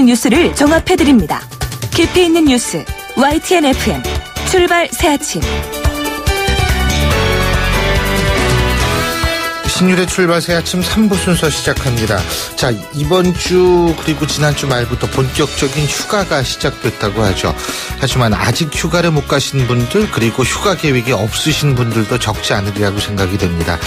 있는 뉴스를 종합해드립니다. 깊이 있는 뉴스 YTN FM 출발 새아침. 신율의 출발 새아침 3부 순서 시작합니다. 자, 이번 주 그리고 지난주 말부터 본격적인 휴가가 시작됐다고 하죠. 하지만 아직 휴가를 못 가신 분들 그리고 휴가 계획이 없으신 분들도 적지 않으리라고 생각이 됩니다.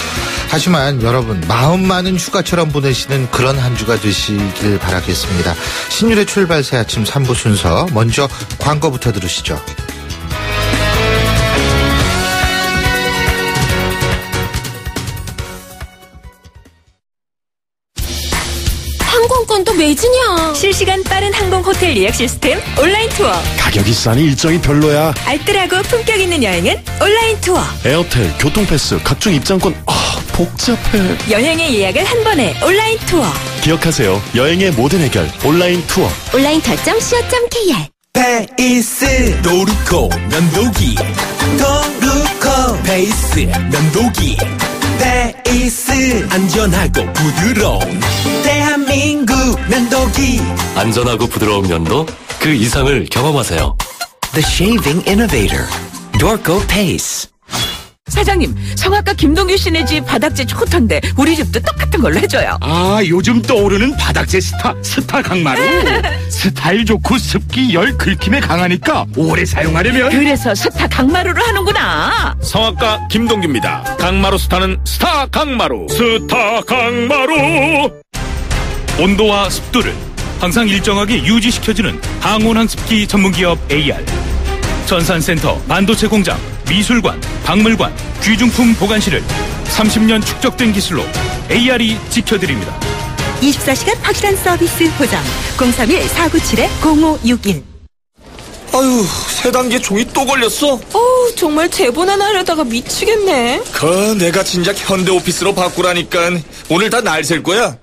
하지만 여러분 마음만은 휴가처럼 보내시는 그런 한 주가 되시길 바라겠습니다. 신율의 출발 새아침 3부 순서 먼저 광고부터 들으시죠. 항공권도 매진이야. 실시간 빠른 항공 호텔 예약 시스템 온라인 투어. 가격이 싸니 일정이 별로야. 알뜰하고 품격 있는 여행은 온라인 투어. 에어텔, 교통패스, 각종 입장권. 복잡해. 여행의 예약을 한 번에 온라인 투어. 기억하세요. 여행의 모든 해결 온라인 투어. 온라인.co.kr 페이스 도루코 면도기 도루코 페이스 면도기 페이스 안전하고 부드러운 대한민국 면도기. 안전하고 부드러운 면도 그 이상을 경험하세요. The Shaving Innovator Dorco Pace. 사장님, 성악가 김동규 씨네 집 바닥재 좋던데 우리 집도 똑같은 걸로 해줘요. 아, 요즘 떠오르는 바닥재 스타 강마루. 스타일 좋고 습기 열 긁힘에 강하니까 오래 사용하려면 그래서 스타 강마루로 하는구나. 성악가 김동규입니다. 강마루 스타는 스타 강마루. 스타 강마루. 온도와 습도를 항상 일정하게 유지시켜주는 항온항습기 전문기업 AR. 전산센터, 반도체 공장, 미술관, 박물관, 귀중품 보관실을 30년 축적된 기술로 AR이 지켜드립니다. 24시간 확실한 서비스 보장 031-497-0561. 아유, 세 단계 종이 또 걸렸어. 정말 제본 하나 하려다가 미치겠네. 내가 진작 현대오피스로 바꾸라니까. 오늘 다 날 셀 거야.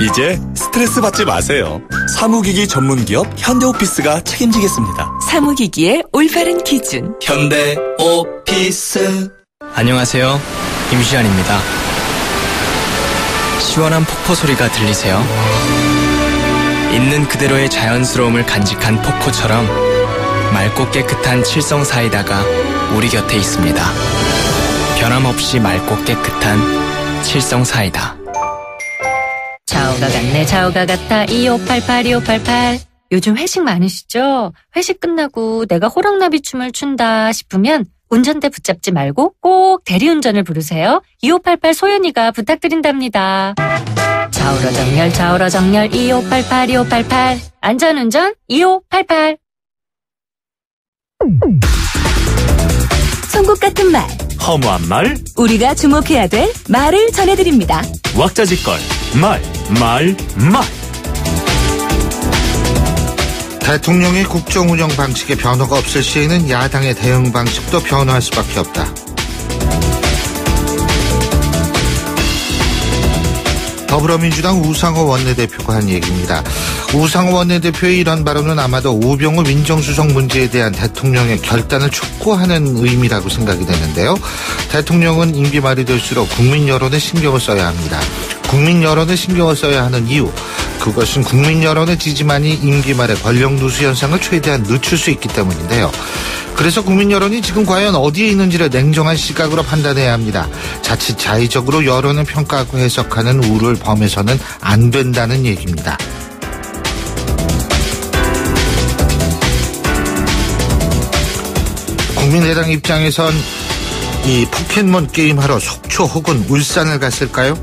이제 스트레스 받지 마세요. 사무기기 전문기업 현대오피스가 책임지겠습니다. 사무기기의 올바른 기준 현대오피스. 안녕하세요. 임시안입니다. 시원한 폭포 소리가 들리세요? 있는 그대로의 자연스러움을 간직한 폭포처럼 맑고 깨끗한 칠성 사이다가 우리 곁에 있습니다. 변함없이 맑고 깨끗한 칠성 사이다. 좌우가 같네 좌우가 같아 2588 요즘 회식 많으시죠? 회식 끝나고 내가 호랑나비 춤을 춘다 싶으면 운전대 붙잡지 말고 꼭 대리운전을 부르세요. 2588 소연이가 부탁드린답니다. 좌우로 정렬 2588 안전운전 2588. 송곳 같은 말, 허무한 말, 우리가 주목해야 될 말을 전해드립니다. 왁자지껄 말. 대통령의 국정 운영 방식에 변화가 없을 시에는 야당의 대응 방식도 변화할 수밖에 없다. 더불어민주당 우상호 원내대표가 한 얘기입니다. 우상호 원내대표의 이런 발언은 아마도 우병우 민정수석 문제에 대한 대통령의 결단을 촉구하는 의미라고 생각이 되는데요. 대통령은 임기 말이 될수록 국민 여론에 신경을 써야 합니다. 국민 여론에 신경을 써야 하는 이유, 그것은 국민 여론의 지지만이 임기 말의 권력 누수 현상을 최대한 늦출 수 있기 때문인데요. 그래서 국민 여론이 지금 과연 어디에 있는지를 냉정한 시각으로 판단해야 합니다. 자칫 자의적으로 여론을 평가하고 해석하는 우를 범해서는 안 된다는 얘기입니다. 국민의당 입장에선 이 포켓몬 게임하러 속초 혹은 울산을 갔을까요?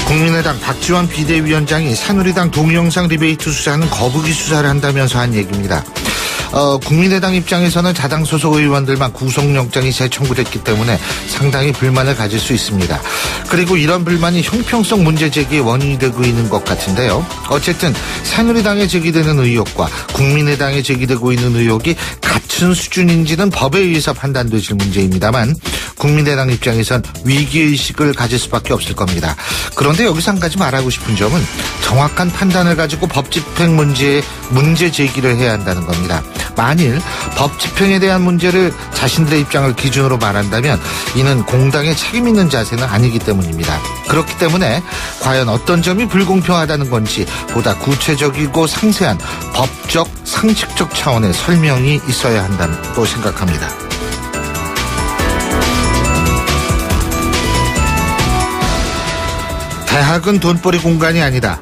국민의당 박지원 비대위원장이 새누리당 동영상 리베이트 수사는 거북이 수사를 한다면서 한 얘기입니다. 국민의당 입장에서는 자당 소속 의원들만 구속영장이 재청구됐기 때문에 상당히 불만을 가질 수 있습니다. 그리고 이런 불만이 형평성 문제 제기의 원인이 되고 있는 것 같은데요. 어쨌든 새누리당에 제기되는 의혹과 국민의당에 제기되고 있는 의혹이 같은 수준인지는 법에 의해서 판단되실 문제입니다만 국민의당 입장에선 위기의식을 가질 수밖에 없을 겁니다. 그런데 여기서 한 가지 말하고 싶은 점은 정확한 판단을 가지고 법 집행 문제 제기를 해야 한다는 겁니다. 만일 법 집행에 대한 문제를 자신들의 입장을 기준으로 말한다면 이는 공당의 책임 있는 자세는 아니기 때문입니다. 그렇기 때문에 과연 어떤 점이 불공평하다는 건지 보다 구체적이고 상세한 법적, 상식적 차원의 설명이 있어야 한다고 생각합니다. 대학은 돈벌이 공간이 아니다.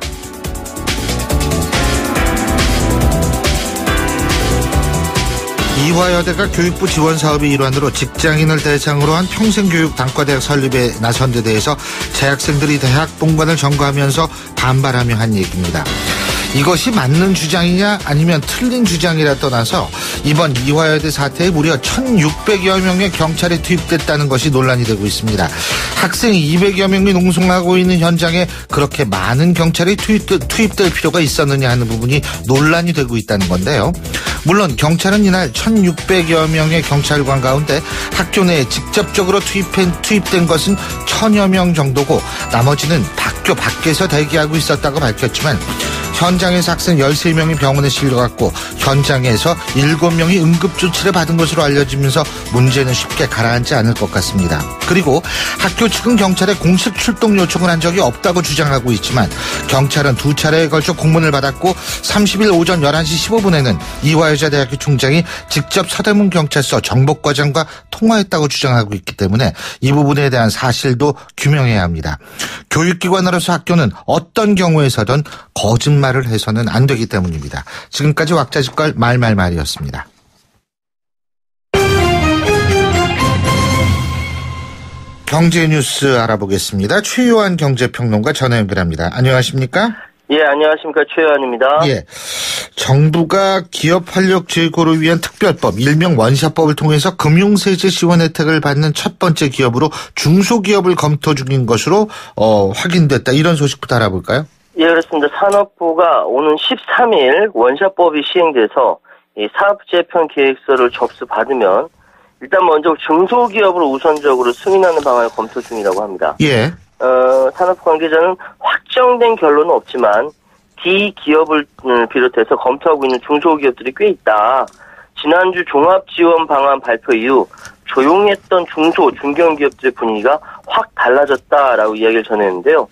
이화여대가 교육부 지원 사업의 일환으로 직장인을 대상으로 한 평생교육 단과대학 설립에 나선 데 대해서 재학생들이 대학 본관을 점거하면서 반발하며 한 얘기입니다. 이것이 맞는 주장이냐 아니면 틀린 주장이라 떠나서 이번 이화여대 사태에 무려 1,600여 명의 경찰이 투입됐다는 것이 논란이 되고 있습니다. 학생이 200여 명이 농성하고 있는 현장에 그렇게 많은 경찰이 투입될 필요가 있었느냐 하는 부분이 논란이 되고 있다는 건데요. 물론 경찰은 이날 1,600여 명의 경찰관 가운데 학교 내에 직접적으로 투입된 것은 1,000여 명 정도고 나머지는 학교 밖에서 대기하고 있었다고 밝혔지만 현장에서 학생 13명이 병원에 실려갔고 현장에서 7명이 응급조치를 받은 것으로 알려지면서 문제는 쉽게 가라앉지 않을 것 같습니다. 그리고 학교 측은 경찰에 공식 출동 요청을 한 적이 없다고 주장하고 있지만 경찰은 2차례에 걸쳐 공문을 받았고 30일 오전 11시 15분에는 이화여자대학교 총장이 직접 서대문 경찰서 정복과장과 통화했다고 주장하고 있기 때문에 이 부분에 대한 사실도 규명해야 합니다. 교육기관으로서 학교는 어떤 경우에서든 거짓말을 해서는 안 되기 때문입니다. 지금까지 왁자지껄 말말말이었습니다. 경제 뉴스 알아보겠습니다. 최요한 경제평론가 전화 연결합니다. 안녕하십니까? 예, 안녕하십니까. 최요한입니다. 예, 정부가 기업 활력 제고를 위한 특별법, 일명 원샷법을 통해서 금융세제 지원 혜택을 받는 첫 번째 기업으로 중소기업을 검토 중인 것으로 확인됐다. 이런 소식부터 알아볼까요? 예, 그렇습니다. 산업부가 오는 13일 원샷법이 시행돼서 이 사업재편 계획서를 접수받으면 일단 먼저 중소기업을 우선적으로 승인하는 방안을 검토 중이라고 합니다. 예. 산업부 관계자는 확정된 결론은 없지만 기업을 비롯해서 검토하고 있는 중소기업들이 꽤 있다. 지난주 종합지원 방안 발표 이후 조용했던 중견기업들의 분위기가 확 달라졌다라고 이야기를 전했는데요.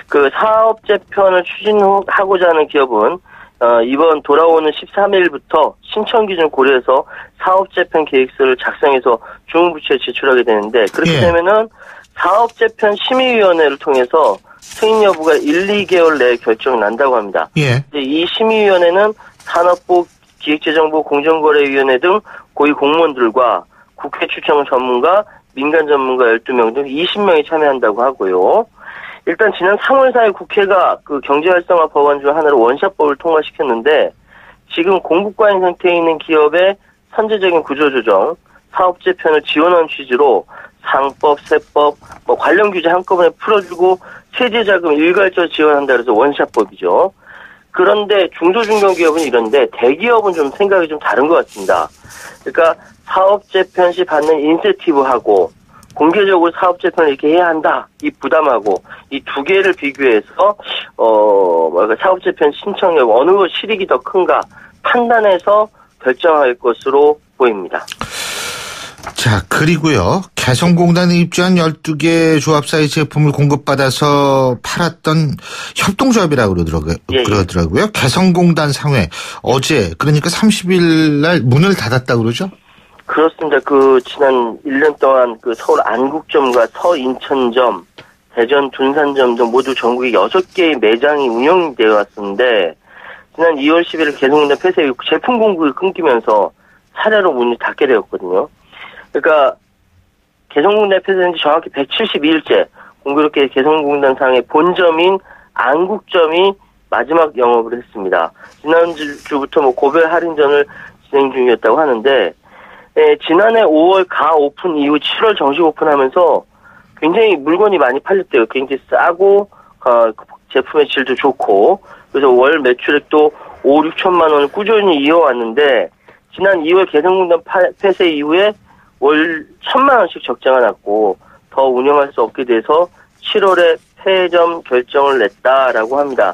그 사업 재편을 추진하고자 하는 기업은 이번 돌아오는 13일부터 신청 기준 고려해서 사업 재편 계획서를 작성해서 중앙부처에 제출하게 되는데 그렇게 되면은 사업 재편 심의위원회를 통해서 승인 여부가 1, 2개월 내에 결정이 난다고 합니다. 예. 이 심의위원회는 산업부, 기획재정부, 공정거래위원회 등 고위 공무원들과 국회 추천 전문가, 민간 전문가 12명 등 20명이 참여한다고 하고요. 일단 지난 3월 4일 국회가 그 경제활성화 법안 중 하나로 원샷법을 통과시켰는데 지금 공급과잉 상태에 있는 기업의 선제적인 구조조정, 사업 재편을 지원하는 취지로 상법, 세법, 관련 규제 한꺼번에 풀어주고 세제자금 일괄적으로 지원한다 그래서 원샷법이죠. 그런데 중소중견기업은 이런데 대기업은 좀 생각이 좀 다른 것 같습니다. 그러니까 사업 재편 시 받는 인센티브하고 공개적으로 사업 재편을 이렇게 해야 한다. 이 부담하고 이 두 개를 비교해서 사업 재편 신청 여부 어느 것 실익이 더 큰가 판단해서 결정할 것으로 보입니다. 자, 그리고요. 개성공단에 입주한 12개 조합사의 제품을 공급받아서 팔았던 협동조합이라고 그러더라고요. 개성공단 상회 어제 그러니까 30일 날 문을 닫았다고 그러죠? 그렇습니다. 지난 1년 동안 서울 안국점과 서인천점, 대전 둔산점 등 모두 전국에 6개의 매장이 운영되어 왔었는데, 지난 2월 10일 개성공단 폐쇄 이후 제품 공급이 끊기면서 차례로 문이 닫게 되었거든요. 그러니까, 개성공단 폐쇄된 지 정확히 172일째, 공교롭게 개성공단 상의 본점인 안국점이 마지막 영업을 했습니다. 지난주부터 고별 할인전을 진행 중이었다고 하는데, 지난해 5월 가 오픈 이후 7월 정식 오픈하면서 굉장히 물건이 많이 팔렸대요. 굉장히 싸고 제품의 질도 좋고 그래서 월 매출액도 5, 6천만 원을 꾸준히 이어왔는데 지난 2월 개성공단 폐쇄 이후에 월 1,000만 원씩 적자가 났고 더 운영할 수 없게 돼서 7월에 폐점 결정을 냈다라고 합니다.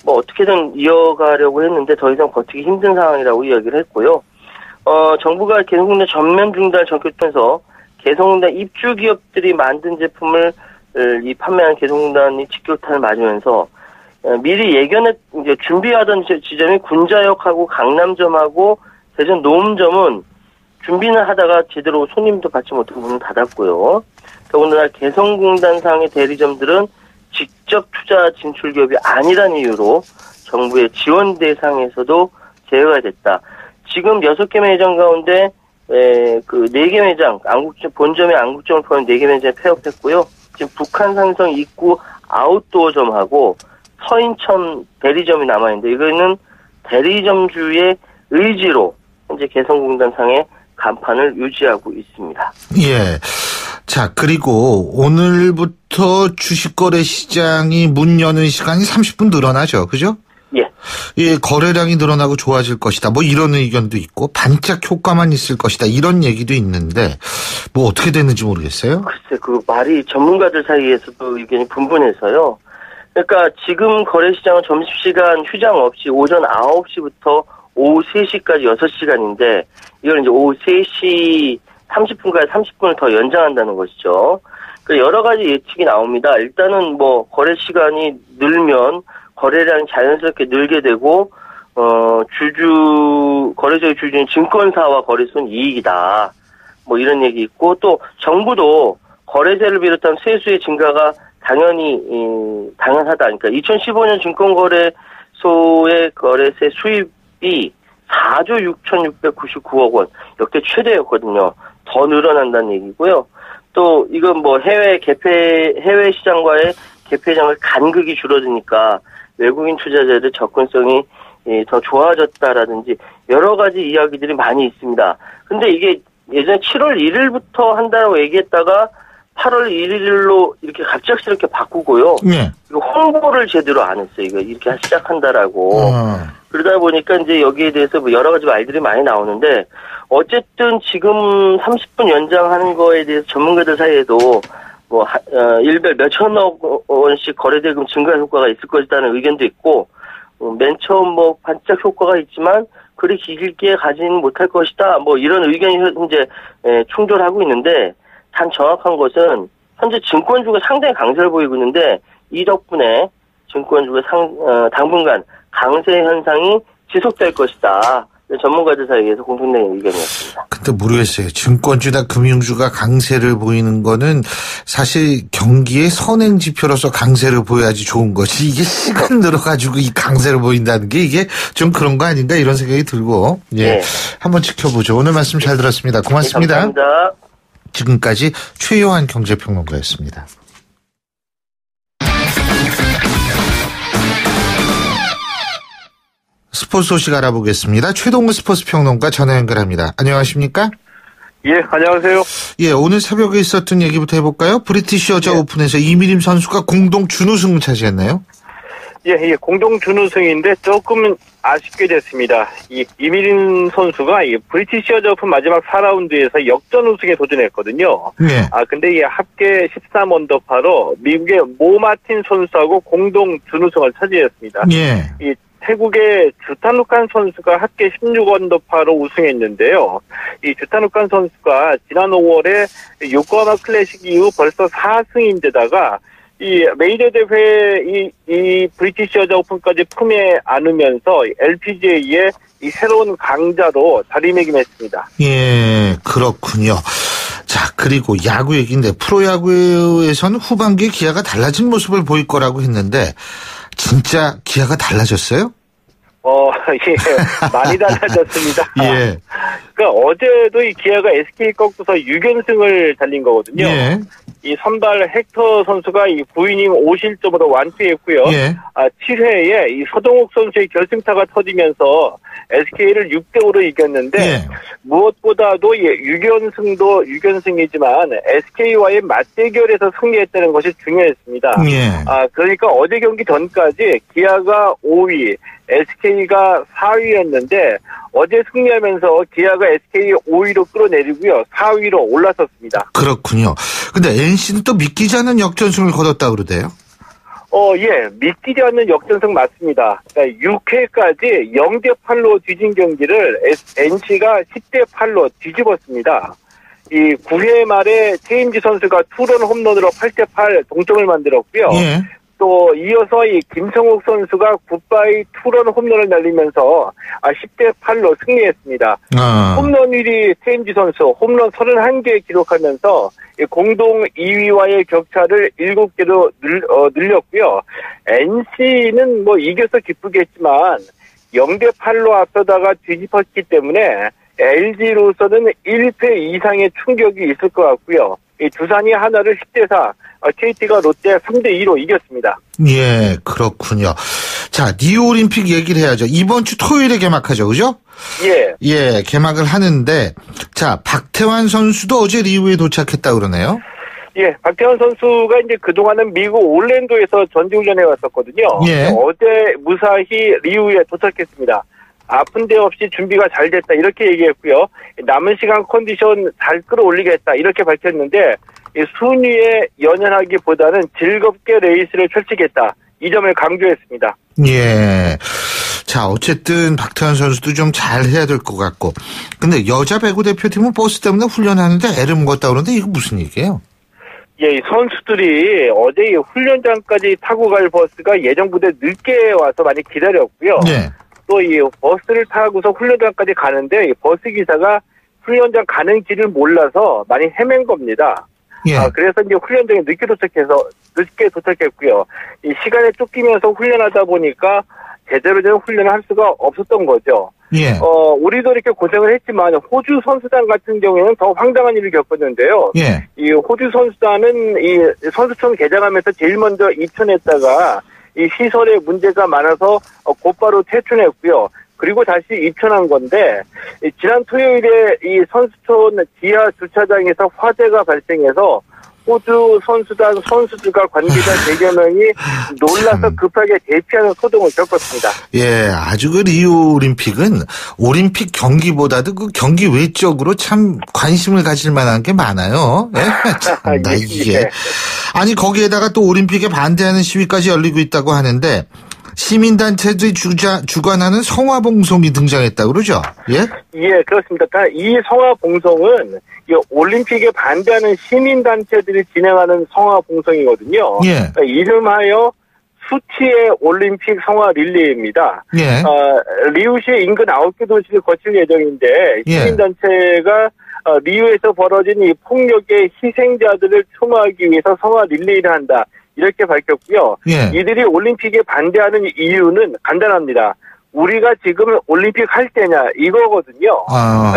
뭐 어떻게든 이어가려고 했는데 더 이상 버티기 힘든 상황이라고 이야기를 했고요. 정부가 개성공단 전면 중단을 전격하면서 개성공단 입주 기업들이 만든 제품을 판매한 개성공단이 직격탄을 맞으면서 미리 예견에 이제 준비하던 지점이 군자역하고 강남점하고 대전 노음점은 준비는 하다가 제대로 손님도 받지 못하고 문을 닫았고요. 더군다나 개성공단상의 대리점들은 직접 투자 진출 기업이 아니라는 이유로 정부의 지원 대상에서도 제외가 됐다. 지금 6개 매장 가운데 그 4개 매장, 본점의 안국점을 포함한 4개 매장에 폐업했고요. 지금 북한 산성 입구 아웃도어점하고 서인천 대리점이 남아있는데 이거는 대리점주의 의지로 현재 개성공단상의 간판을 유지하고 있습니다. 예. 자, 그리고 오늘부터 주식거래 시장이 문 여는 시간이 30분 늘어나죠. 그죠? 예. 예, 거래량이 늘어나고 좋아질 것이다. 뭐 이런 의견도 있고 반짝 효과만 있을 것이다. 이런 얘기도 있는데 뭐 어떻게 됐는지 모르겠어요. 글쎄, 그 말이 전문가들 사이에서도 의견이 분분해서요. 그러니까 지금 거래시장은 점심시간 휴장 없이 오전 9시부터 오후 3시까지 6시간인데 이걸 이제 오후 3시 30분까지 30분을 더 연장한다는 것이죠. 그러니까 여러 가지 예측이 나옵니다. 일단은 뭐 거래 시간이 늘면 거래량이 자연스럽게 늘게 되고 거래소의 주주인 증권사와 거래소는 이익이다. 뭐 이런 얘기 있고 또 정부도 거래세를 비롯한 세수의 증가가 당연히 당연하다. 그러니까 2015년 증권거래소의 거래세 수입이 4조 6,699억 원 역대 최대였거든요. 더 늘어난다는 얘기고요. 또 이건 뭐 해외 시장과의 개폐장을 간극이 줄어드니까 외국인 투자자들 접근성이 더 좋아졌다라든지 여러 가지 이야기들이 많이 있습니다. 근데 이게 예전에 7월 1일부터 한다고 얘기했다가 8월 1일로 이렇게 갑작스럽게 바꾸고요. 네. 이거 홍보를 제대로 안 했어요. 이거 이렇게 시작한다라고. 그러다 보니까 이제 여기에 대해서 뭐 여러 가지 말들이 많이 나오는데 어쨌든 지금 30분 연장하는 거에 대해서 전문가들 사이에도 뭐 일별 몇천억 원씩 거래대금 증가 효과가 있을 것이라는 의견도 있고 맨 처음 뭐 반짝 효과가 있지만 그리 길게 가지는 못할 것이다. 뭐 이런 의견이 현재 충돌하고 있는데 단 정확한 것은 현재 증권주가 상당히 강세를 보이고 있는데 이 덕분에 증권주가 당분간 강세 현상이 지속될 것이다. 전문가들 사이에서 공통된 의견이었습니다. 근데 모르겠어요. 증권주나 금융주가 강세를 보이는 거는 사실 경기의 선행 지표로서 강세를 보여야지 좋은 것이 이게 시간 늘어가지고 이 강세를 보인다는 게 이게 좀 그런 거 아닌가 이런 생각이 들고 예, 네. 한번 지켜보죠. 오늘 말씀 잘 들었습니다. 고맙습니다. 네, 감사합니다. 지금까지 최요한 경제평론가였습니다. 스포츠 소식 알아보겠습니다. 최동근 스포츠 평론가 전화 연결합니다. 안녕하십니까? 예, 안녕하세요. 예, 오늘 새벽에 있었던 얘기부터 해볼까요? 브리티시 여자 오픈에서 이미림 선수가 공동 준우승을 차지했나요? 예, 공동 준우승인데 조금 아쉽게 됐습니다. 이미림 선수가 브리티시 여자 오픈 마지막 4라운드에서 역전 우승에 도전했거든요. 네. 근데 이 합계 13언더파로 미국의 모 마틴 선수하고 공동 준우승을 차지했습니다. 예. 이 태국의 주타누칸 선수가 합계 16언더파로 우승했는데요. 이 주타누칸 선수가 지난 5월에 요코하마 클래식 이후 벌써 4승인데다가 이 메이저 대회 이 브리티시 여자 오픈까지 품에 안으면서 LPGA의 이 새로운 강자로 자리매김했습니다. 예, 그렇군요. 자, 그리고 야구 얘기인데 프로야구에서는 후반기에 기아가 달라진 모습을 보일 거라고 했는데 진짜 기아가 달라졌어요? 예, 많이 달라졌습니다. 예. 그러니까 어제도 이 기아가 SK 꺾고서 6연승을 달린 거거든요. 예. 이 선발 헥터 선수가 이 9이닝 5실점으로 완투했고요. 예. 7회에 이 서동욱 선수의 결승타가 터지면서 SK를 6대5로 이겼는데 예. 무엇보다도 6연승도 6연승이지만 SK와의 맞대결에서 승리했다는 것이 중요했습니다. 예. 그러니까 어제 경기 전까지 기아가 5위, SK가 4위였는데 어제 승리하면서 기아 기아가 SK 5위로 끌어내리고요. 4위로 올라섰습니다. 그렇군요. 근데 NC는 또 믿기지 않는 역전승을 거뒀다고 그러대요? 예. 믿기지 않는 역전승 맞습니다. 그러니까 6회까지 0대8로 뒤진 경기를 NC가 10대8로 뒤집었습니다. 이 9회 말에 최인지 선수가 투런 홈런으로 8대8 동점을 만들었고요. 예. 또 이어서 이 김성욱 선수가 굿바이 투런 홈런을 날리면서 10대8로 승리했습니다. 홈런 1위 최인지 선수 홈런 31개 기록하면서 공동 2위와의 격차를 7개로 늘렸고요. NC는 뭐 이겨서 기쁘겠지만 0대8로 앞서다가 뒤집었기 때문에 LG로서는 1패 이상의 충격이 있을 것 같고요. 이 두산이 하나를 10대4, KT가 롯데 3대2로 이겼습니다. 예, 그렇군요. 자, 리우올림픽 얘기를 해야죠. 이번 주 토요일에 개막하죠, 그죠? 예. 예, 개막을 하는데, 자, 박태환 선수도 어제 리우에 도착했다고 그러네요. 예, 박태환 선수가 이제 그동안은 미국 올랜도에서 전지훈련에 왔었거든요. 예. 어제 무사히 리우에 도착했습니다. 아픈 데 없이 준비가 잘 됐다 이렇게 얘기했고요. 남은 시간 컨디션 잘 끌어올리겠다 이렇게 밝혔는데 순위에 연연하기보다는 즐겁게 레이스를 펼치겠다 이 점을 강조했습니다. 예. 자, 어쨌든 박태환 선수도 좀 잘 해야 될 것 같고. 근데 여자 배구 대표팀은 버스 때문에 훈련하는데 애를 먹었다 그러는데 이거 무슨 얘기예요? 예, 이 선수들이 어제 이 훈련장까지 타고 갈 버스가 예정보다 늦게 와서 많이 기다렸고요. 네. 또 이 버스를 타고서 훈련장까지 가는데 이 버스 기사가 훈련장 가는 길을 몰라서 많이 헤맨 겁니다. 예. 그래서 이제 훈련장에 늦게 도착했고요. 이 시간에 쫓기면서 훈련하다 보니까 제대로 된 훈련을 할 수가 없었던 거죠. 예. 우리도 이렇게 고생을 했지만 호주 선수단 같은 경우에는 더 황당한 일을 겪었는데요. 예. 이 호주 선수단은 이 선수촌 개장하면서 제일 먼저 입촌했다가 이 시설에 문제가 많아서 곧바로 퇴촌했고요. 그리고 다시 입촌한 건데 지난 토요일에 이 선수촌 지하 주차장에서 화재가 발생해서 호주 선수단 선수들과 관계자 100여 명이 놀라서 급하게 대피하는 소동을 겪었습니다. 예, 아주 그 리우 올림픽은 올림픽 경기보다도 그 경기 외적으로 참 관심을 가질 만한 게 많아요. 예? 참나 이게. 예. 아니 거기에다가 또 올림픽에 반대하는 시위까지 열리고 있다고 하는데 시민단체들이 주관하는 성화봉송이 등장했다고 그러죠? 예? 예, 그렇습니다. 이 성화봉송은 올림픽에 반대하는 시민단체들이 진행하는 성화봉송이거든요. 예. 이름하여 수치의 올림픽 성화 릴레이입니다. 예. 리우시 인근 9개 도시를 거칠 예정인데 시민단체가 리우에서 벌어진 이 폭력의 희생자들을 추모하기 위해서 성화 릴레이를 한다. 이렇게 밝혔고요. 예. 이들이 올림픽에 반대하는 이유는 간단합니다. 우리가 지금 올림픽 할 때냐 이거거든요.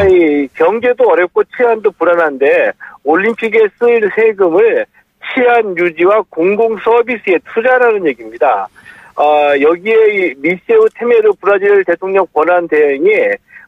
이 경제도 어렵고 치안도 불안한데 올림픽에 쓸 세금을 치안 유지와 공공 서비스에 투자라는 얘기입니다. 여기에 이 미세우 테메르 브라질 대통령 권한 대행이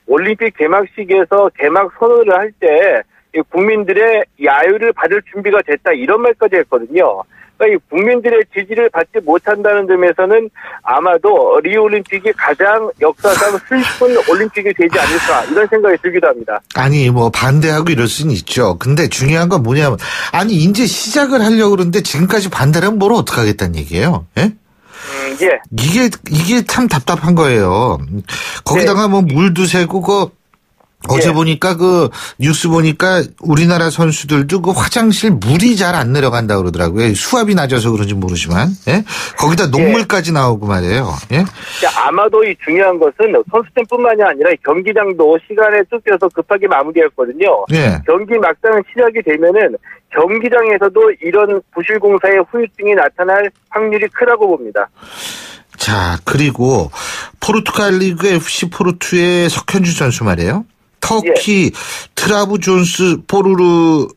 올림픽 개막식에서 개막 선언을 할 때 국민들의 야유를 받을 준비가 됐다 이런 말까지 했거든요. 그러니까 이 국민들의 지지를 받지 못한다는 점에서는 아마도 리우올림픽이 가장 역사상 슬픈 올림픽이 되지 않을까 이런 생각이 들기도 합니다. 아니 뭐 반대하고 이럴 수는 있죠. 근데 중요한 건 뭐냐면 아니 이제 시작을 하려고 그러는데 지금까지 반대를 하면 뭘 어떡하겠다는 얘기예요. 예? 예. 이게 참 답답한 거예요. 거기다가 뭐 물도 새고 어제 보니까 그 뉴스 보니까 우리나라 선수들도 그 화장실 물이 잘 안 내려간다 그러더라고요. 수압이 낮아서 그런지 모르지만 예? 거기다 녹물까지 나오고 말이에요. 예? 아마도 이 중요한 것은 선수팀뿐만이 아니라 경기장도 시간에 쫓겨서 급하게 마무리했거든요. 예. 경기 막상 시작이 되면은 경기장에서도 이런 부실공사의 후유증이 나타날 확률이 크다고 봅니다. 자, 그리고 포르투갈 리그 FC 포르투의 석현주 선수 말이에요. 터키 트라부 존스 포르르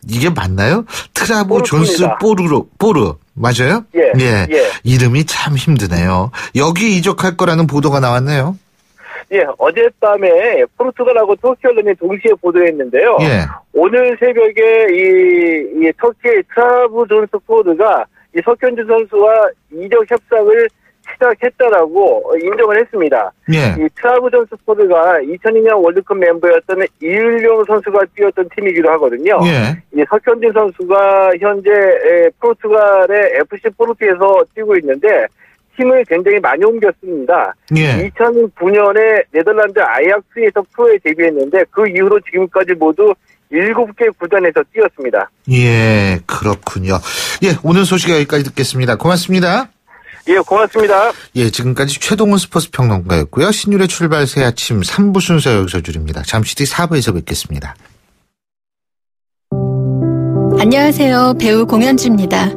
이게 맞나요? 트라부 존스 포르르 맞아요? 예. 이름이 참 힘드네요. 여기 이적할 거라는 보도가 나왔네요. 예, 어젯밤에 포르투갈하고 터키 언론이 동시에 보도했는데요. 예. 오늘 새벽에 이 터키의 트라부 존스 포르가 이 석현주 선수와 이적 협상을 시작했다라고 인정을 했습니다. 예. 이 트라브존스포르가 2002년 월드컵 멤버였던 이을용 선수가 뛰었던 팀이기도 하거든요. 예. 이 석현진 선수가 현재 포르투갈의 FC 포르투에서 뛰고 있는데 팀을 굉장히 많이 옮겼습니다. 예. 2009년에 네덜란드 아약스에서 프로에 데뷔했는데 그 이후로 지금까지 모두 7개 구단에서 뛰었습니다. 예, 그렇군요. 예, 오늘 소식 여기까지 듣겠습니다. 고맙습니다. 예, 고맙습니다. 예, 지금까지 최동훈 스포츠 평론가였고요. 신율의 출발 새 아침 3부 순서 여기서 줄입니다. 잠시 뒤 4부에서 뵙겠습니다. 안녕하세요. 배우 공연주입니다.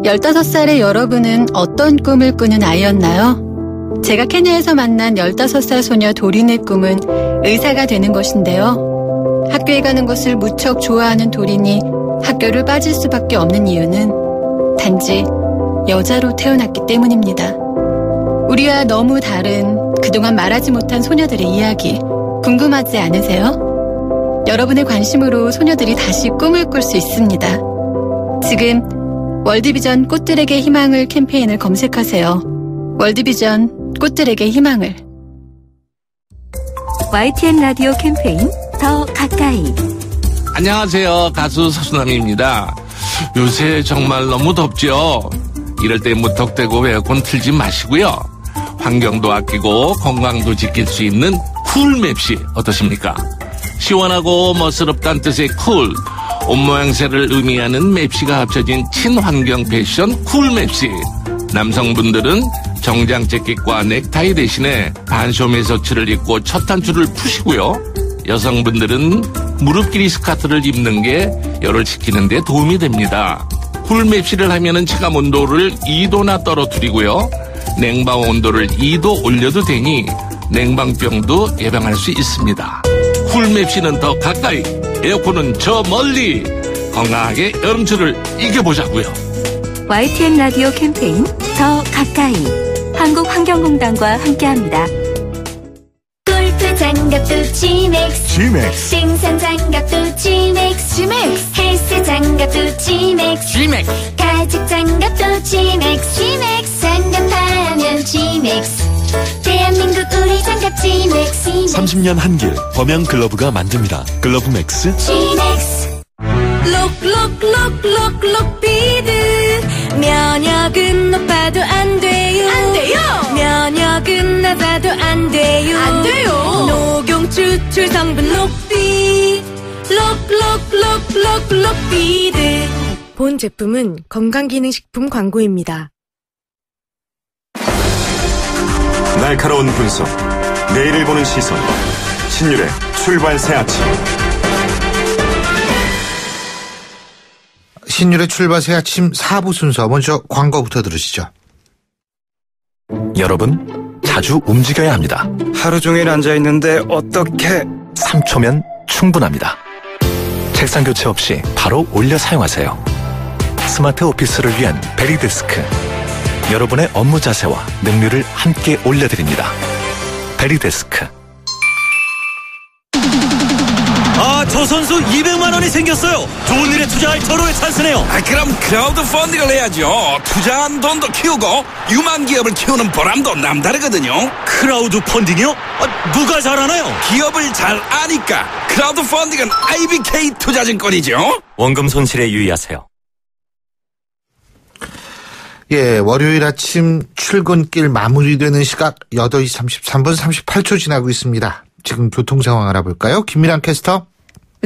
15살의 여러분은 어떤 꿈을 꾸는 아이였나요? 제가 케냐에서 만난 15살 소녀 도린의 꿈은 의사가 되는 것인데요. 학교에 가는 것을 무척 좋아하는 도린이 학교를 빠질 수밖에 없는 이유는 단지 여자로 태어났기 때문입니다. 우리와 너무 다른 그동안 말하지 못한 소녀들의 이야기 궁금하지 않으세요? 여러분의 관심으로 소녀들이 다시 꿈을 꿀 수 있습니다. 지금 월드비전 꽃들에게 희망을 캠페인을 검색하세요. 월드비전 꽃들에게 희망을. YTN 라디오 캠페인 더 가까이. 안녕하세요. 가수 서수남입니다. 요새 정말 너무 덥죠? 이럴 때 무턱대고 에어컨 틀지 마시고요. 환경도 아끼고 건강도 지킬 수 있는 쿨맵시 어떠십니까? 시원하고 멋스럽다는 뜻의 쿨, 옷모양새를 의미하는 맵시가 합쳐진 친환경 패션 쿨맵시. 남성분들은 정장 재킷과 넥타이 대신에 반소매 셔츠를 입고 첫 단추를 푸시고요. 여성분들은 무릎 길이 스카트를 입는 게 열을 식히는 데 도움이 됩니다. 쿨맵시를 하면은 체감 온도를 2도나 떨어뜨리고요. 냉방 온도를 2도 올려도 되니 냉방병도 예방할 수 있습니다. 쿨맵시는 더 가까이, 에어컨은 저 멀리. 건강하게 여름철을 이겨보자고요. YTN 라디오 캠페인 더 가까이. 한국환경공단과 함께합니다. 골프 장갑도 G맥스, 등산 장갑도 G맥스, 헬스 장갑도 G맥스, 가죽 장갑도 G맥스, 장갑하면 G맥스. 대한민국 우리 장갑 G맥스. 30년 한길 범양 글러브가 만듭니다. 글러브 맥스 G맥스. 록록록록록 비드. 면역은 높아도 안 돼요. 안 돼요. 면역은 낮아도 안 돼요. 안 돼요. 녹용 추출 성분 록비. 록록록록록 비드. 본 제품은 건강기능식품 광고입니다. 날카로운 분석, 내일을 보는 시선, 신율의 출발 새 아침. 신율의 출발 새 아침 4부 순서, 먼저 광고부터 들으시죠. 여러분, 자주 움직여야 합니다. 하루 종일 앉아있는데 어떻게 3초면 충분합니다. 책상 교체 없이 바로 올려 사용하세요. 스마트 오피스를 위한 베리데스크. 여러분의 업무 자세와 능률을 함께 올려드립니다. 베리데스크. 저 선수 200만 원이 생겼어요. 좋은 일에 투자할 절호의 찬스네요. 그럼 크라우드 펀딩을 해야죠. 투자한 돈도 키우고 유망 기업을 키우는 보람도 남다르거든요. 크라우드 펀딩이요? 누가 잘하나요? 기업을 잘 아니까. 크라우드 펀딩은 IBK 투자증권이죠. 원금 손실에 유의하세요. 예, 월요일 아침 출근길 마무리되는 시각 8시 33분 38초 지나고 있습니다. 지금 교통 상황 알아볼까요? 김미란 캐스터.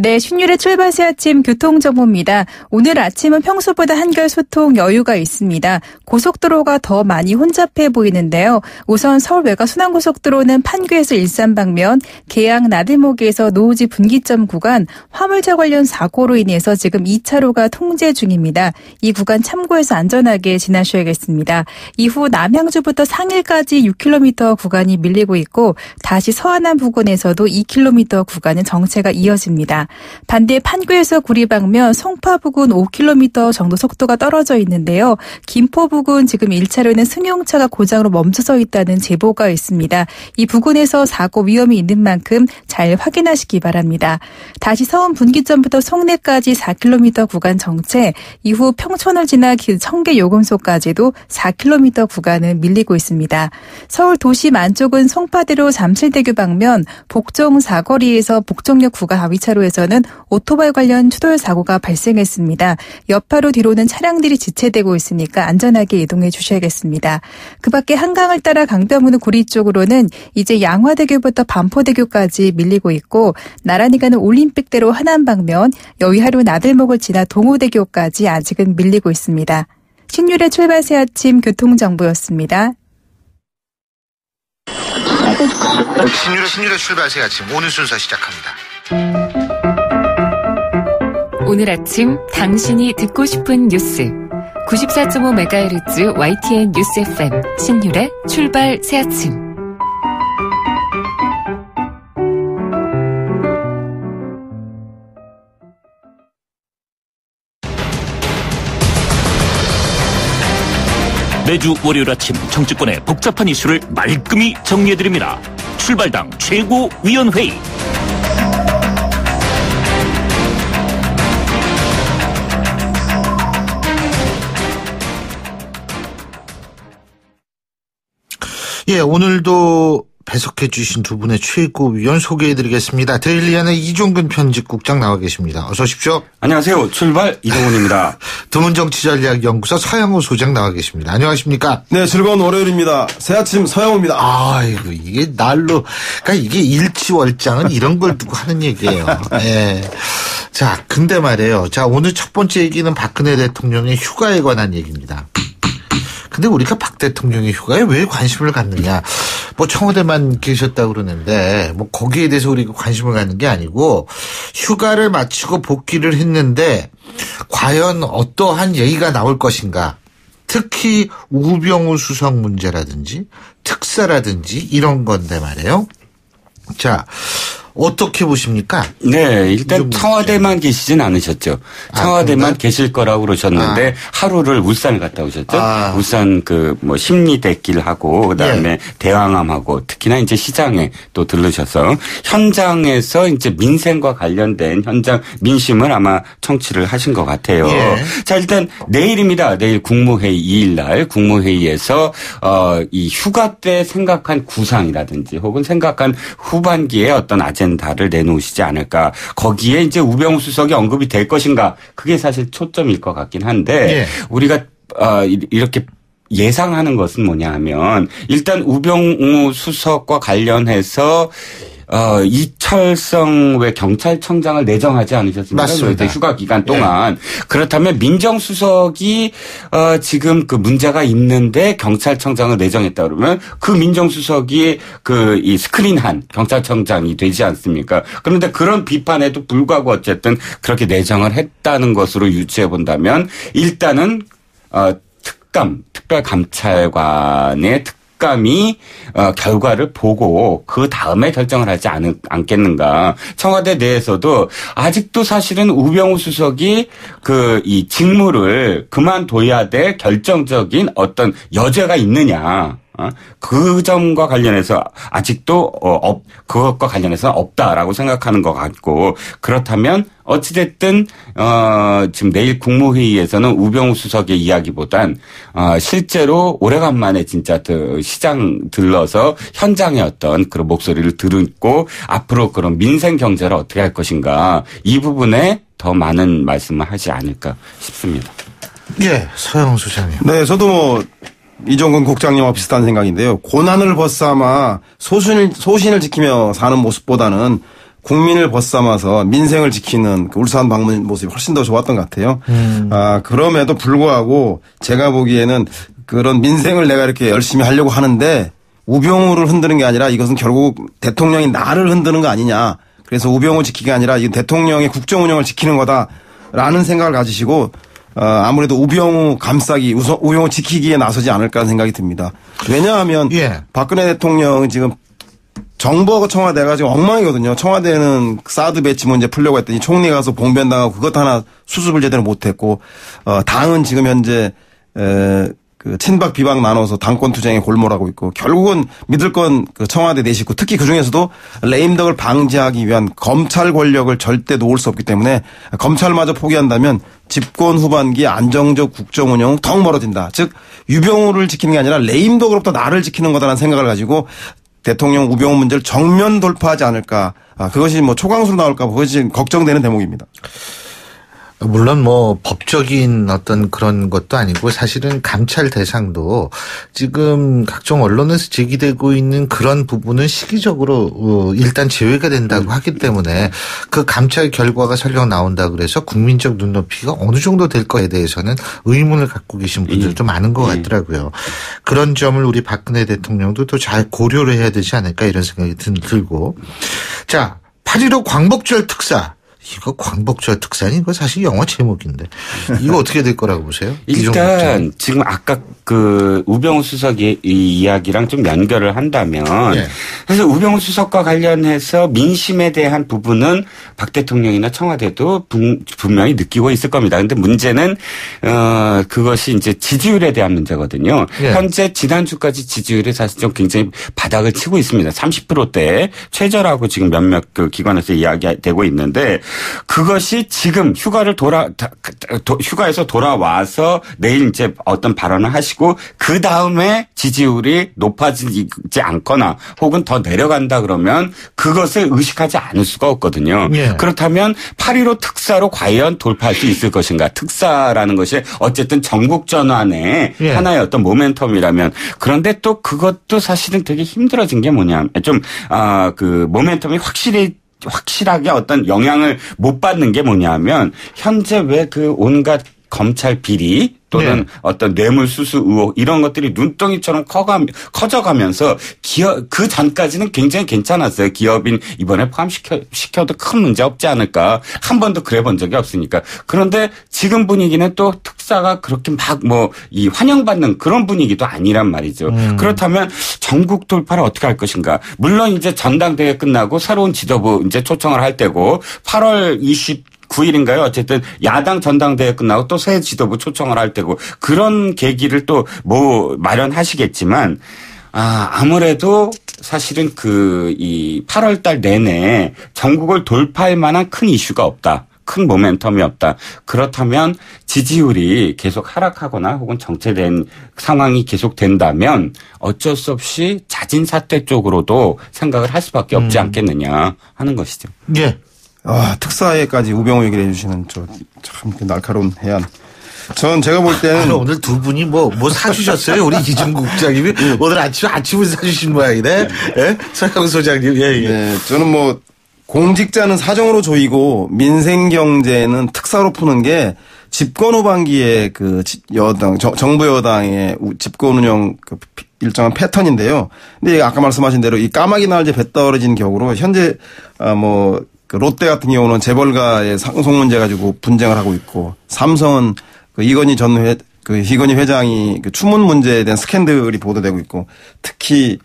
네, 신율의 출발 새 아침 교통정보입니다. 오늘 아침은 평소보다 한결 소통 여유가 있습니다. 고속도로가 더 많이 혼잡해 보이는데요. 우선 서울 외곽 순환고속도로는 판교에서 일산 방면, 계양 나들목에서 노우지 분기점 구간 화물차 관련 사고로 인해서 지금 2차로가 통제 중입니다. 이 구간 참고해서 안전하게 지나셔야겠습니다. 이후 남양주부터 상일까지 6km 구간이 밀리고 있고 다시 서안암 부근에서도 2km 구간은 정체가 이어집니다. 반대 판교에서 구리 방면 송파 부근 5km 정도 속도가 떨어져 있는데요. 김포 부근 지금 1차로에는 승용차가 고장으로 멈춰서 있다는 제보가 있습니다. 이 부근에서 사고 위험이 있는 만큼 잘 확인하시기 바랍니다. 다시 서운 분기점부터 송내까지 4km 구간 정체, 이후 평촌을 지나 청계 요금소까지도 4km 구간은 밀리고 있습니다. 서울 도심 안쪽은 송파대로 잠실대교 방면 복정 사거리에서 복정역 구간 하위차로에서는 오토바이 관련 추돌 사고가 발생했습니다. 여파로 뒤로는 차량들이 지체되고 있으니까 안전하게 이동해 주셔야겠습니다. 그 밖에 한강을 따라 강변북로 구리 쪽으로는 이제 양화대교부터 반포대교까지 밀리고 있고, 나란히 가는 올림픽대로 하남 방면 여의하루 나들목을 지나 동호대교까지 아직은 밀리고 있습니다. 신율의 출발 새 아침 교통정보였습니다. 신율의 출발 새 아침 오늘 순서 시작합니다. 오늘 아침 당신이 듣고 싶은 뉴스 94.5MHz YTN 뉴스 FM 신율의 출발 새 아침. 매주 월요일 아침 정치권의 복잡한 이슈를 말끔히 정리해드립니다. 출발당 최고위원회의. 예, 오늘도 배석해 주신 두 분의 최고위원 소개해드리겠습니다. 데일리안의 이종근 편집국장 나와 계십니다. 어서 오십시오. 안녕하세요. 출발 이동훈입니다. 드문정치전략연구소 서양호 소장 나와 계십니다. 안녕하십니까? 네, 즐거운 월요일입니다. 새아침 서양호입니다. 아이고, 이게 날로, 그러니까 이게 일치월장은 이런 걸 두고 하는 얘기예요. 네. 자, 근데 말이에요. 자, 오늘 첫 번째 얘기는 박근혜 대통령의 휴가에 관한 얘기입니다. 근데 우리가 박 대통령의 휴가에 왜 관심을 갖느냐. 뭐 청와대만 계셨다고 그러는데 뭐 거기에 대해서 우리가 관심을 갖는 게 아니고 휴가를 마치고 복귀를 했는데 과연 어떠한 얘기가 나올 것인가. 특히 우병우 수석 문제라든지 특사라든지 이런 건데 말이에요. 자, 어떻게 보십니까? 네, 일단 청와대만 계시진 않으셨죠. 청와대만 계실 거라고 그러셨는데 하루를 울산을 갔다 오셨죠. 울산 심리대길하고 그다음에 예. 대왕암하고 특히나 이제 시장에 또 들르셔서 현장에서 이제 민생과 관련된 현장 민심을 아마 청취를 하신 것 같아요. 예. 자, 일단 내일입니다. 내일 국무회의 2일 날 국무회의에서 이 휴가 때 생각한 구상이라든지 혹은 생각한 후반기에 어떤 아젠다를 내놓으시지 않을까. 거기에 이제 우병우 수석이 언급이 될 것인가. 그게 사실 초점일 것 같긴 한데 예. 우리가 이렇게 예상하는 것은 뭐냐 하면 일단 우병우 수석과 관련해서 이철성 왜 경찰청장을 내정하지 않으셨습니까? 맞습니다. 휴가 기간 동안. 네. 그렇다면 민정수석이 지금 그 문제가 있는데 경찰청장을 내정했다 그러면 그 민정수석이 이 스크린한 경찰청장이 되지 않습니까? 그런데 그런 비판에도 불구하고 어쨌든 그렇게 내정을 했다는 것으로 유추해 본다면 일단은 특별감찰관의 특감이 결과를 보고 그 다음에 결정을 하지 않겠는가. 청와대 내에서도 아직도 사실은 우병우 수석이 이 직무를 그만둬야 될 결정적인 어떤 여죄가 있느냐. 그 점과 관련해서 아직도 그것과 관련해서는 없다라고 생각하는 것 같고 그렇다면 어찌됐든 지금 내일 국무회의에서는 우병우 수석의 이야기보단 실제로 오래간만에 진짜 시장 들러서 현장의 어떤 그런 목소리를 듣고 앞으로 그런 민생 경제를 어떻게 할 것인가 이 부분에 더 많은 말씀을 하지 않을까 싶습니다. 예, 서영 수장님. 네, 저도 이종근 국장님과 비슷한 생각인데요. 고난을 벗삼아 소신을 지키며 사는 모습보다는 국민을 벗삼아서 민생을 지키는 그 울산 방문 모습이 훨씬 더 좋았던 것 같아요. 그럼에도 불구하고 제가 보기에는 그런 민생을 내가 이렇게 열심히 하려고 하는데 우병우를 흔드는 게 아니라 이것은 결국 대통령이 나를 흔드는 거 아니냐. 그래서 우병우 지키기가 아니라 이 대통령의 국정 운영을 지키는 거다라는 생각을 가지시고 아무래도 우병우 감싸기, 우병우 지키기에 나서지 않을까 생각이 듭니다. 왜냐하면 예. 박근혜 대통령은 지금 정부하고 청와대가 지금 엉망이거든요. 청와대는 사드 배치 문제 풀려고 했더니 총리 가서 봉변당하고 그것 하나 수습을 제대로 못했고, 당은 지금 현재 그 친박 비박 나눠서 당권 투쟁에 골몰하고 있고, 결국은 믿을 건 그 청와대 내 식구, 특히 그 중에서도 레임덕을 방지하기 위한 검찰 권력을 절대 놓을 수 없기 때문에 검찰마저 포기한다면 집권 후반기 안정적 국정 운영은 더 멀어진다. 즉 유병우를 지키는 게 아니라 레임덕으로부터 나를 지키는 거다라는 생각을 가지고 대통령 우병우 문제를 정면 돌파하지 않을까. 그것이 뭐 초강수로 나올까, 그것이 걱정되는 대목입니다. 물론 뭐 법적인 어떤 그런 것도 아니고 사실은 감찰 대상도 지금 각종 언론에서 제기되고 있는 그런 부분은 시기적으로 일단 제외가 된다고 하기 때문에 그 감찰 결과가 설령 나온다 그래서 국민적 눈높이가 어느 정도 될 거에 대해서는 의문을 갖고 계신 분들도 많은 것 같더라고요. 그런 점을 우리 박근혜 대통령도 또 잘 고려를 해야 되지 않을까 이런 생각이 들고. 자, 8.15 광복절 특사. 이거 광복절 특사니 이거 사실 영화 제목인데 이거 어떻게 될 거라고 보세요? 일단 지금 아까 그 우병우 수석의 이 이야기랑 좀 연결을 한다면 그래서 우병우 수석과 관련해서 민심에 대한 부분은 박 대통령이나 청와대도 분명히 느끼고 있을 겁니다. 그런데 문제는 그것이 이제 지지율에 대한 문제거든요. 현재 지난주까지 지지율이 사실 좀 굉장히 바닥을 치고 있습니다. 30%대 최저라고 지금 몇몇 그 기관에서 이야기되고 있는데 그것이 지금 휴가에서 돌아와서 내일 이제 어떤 발언을 하시고 그 다음에 지지율이 높아지지 않거나 혹은 더 내려간다 그러면 그것을 의식하지 않을 수가 없거든요. 그렇다면 8.15 특사로 과연 돌파할 수 있을 것인가. 특사라는 것이 어쨌든 전국 전환의 하나의 어떤 모멘텀이라면 그런데 또 그것도 사실은 되게 힘들어진 게 뭐냐면 좀 그 모멘텀이 확실하게 어떤 영향을 못 받는 게 뭐냐면 현재 왜 그 온갖 검찰 비리 또는 어떤 뇌물수수 의혹 이런 것들이 눈덩이처럼 커져가면서 그 전까지는 굉장히 괜찮았어요. 기업인 이번에 포함시켜도 큰 문제 없지 않을까. 한 번도 그래 본 적이 없으니까. 그런데 지금 분위기는 또 특사가 그렇게 막 이 환영받는 그런 분위기도 아니란 말이죠. 그렇다면 전국 돌파를 어떻게 할 것인가. 물론 이제 전당대회 끝나고 새로운 지도부 이제 초청을 할 때고 8월 9일인가요? 어쨌든 야당 전당대회 끝나고 또 새 지도부 초청을 할 때고 그런 계기를 또 마련하시겠지만 아무래도 사실은 이 8월 달 내내 전국을 돌파할 만한 큰 이슈가 없다. 큰 모멘텀이 없다. 그렇다면 지지율이 계속 하락하거나 혹은 정체된 상황이 계속된다면 어쩔 수 없이 자진 사퇴 쪽으로도 생각을 할 수밖에 없지 않겠느냐 하는 것이죠. 특사에까지 우병우 얘기를 해주시는 참 날카로운 해안. 제가 볼 때는 오늘 두 분이 뭐 사주셨어요? 우리 이준국 국장님이 오늘 아침을 사주신 모양이네. 서영 소장님. 저는 공직자는 사정으로 조이고 민생 경제는 특사로 푸는 게 집권 후반기에 그 정부 여당의 집권 운영 일정한 패턴인데요. 근데 아까 말씀하신 대로 이 까마귀 날개 배 떨어진 격으로 현재 그 롯데 같은 경우는 재벌가의 상속 문제 가지고 분쟁을 하고 있고 삼성은 그 이건희 회장이 그 추문 문제에 대한 스캔들이 보도되고 있고 특히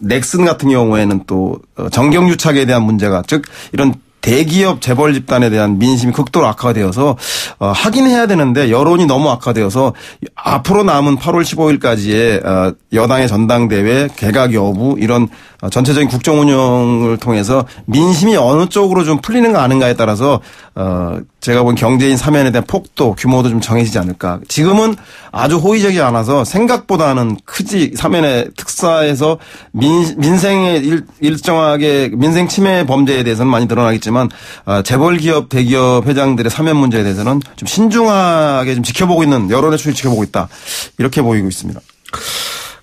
넥슨 같은 경우에는 또 정경유착에 대한 문제가 즉 이런 대기업 재벌 집단에 대한 민심이 극도로 악화가 되어서 하긴 해야 되는데 여론이 너무 악화되어서 앞으로 남은 8월 15일까지의 여당의 전당대회 개각 여부 이런 전체적인 국정 운영을 통해서 민심이 어느 쪽으로 좀 풀리는가 아닌가에 따라서 제가 본 경제인 사면에 대한 폭도 규모도 좀 정해지지 않을까. 지금은 아주 호의적이지 않아서 생각보다는 크지 사면의 특사에서 민생에 일정하게 민생 침해 범죄에 대해서는 많이 드러나겠지만 재벌 기업 대기업 회장들의 사면 문제에 대해서는 좀 신중하게 좀 지켜보고 있는 여론의 추이를 지켜보고 있다. 이렇게 보이고 있습니다.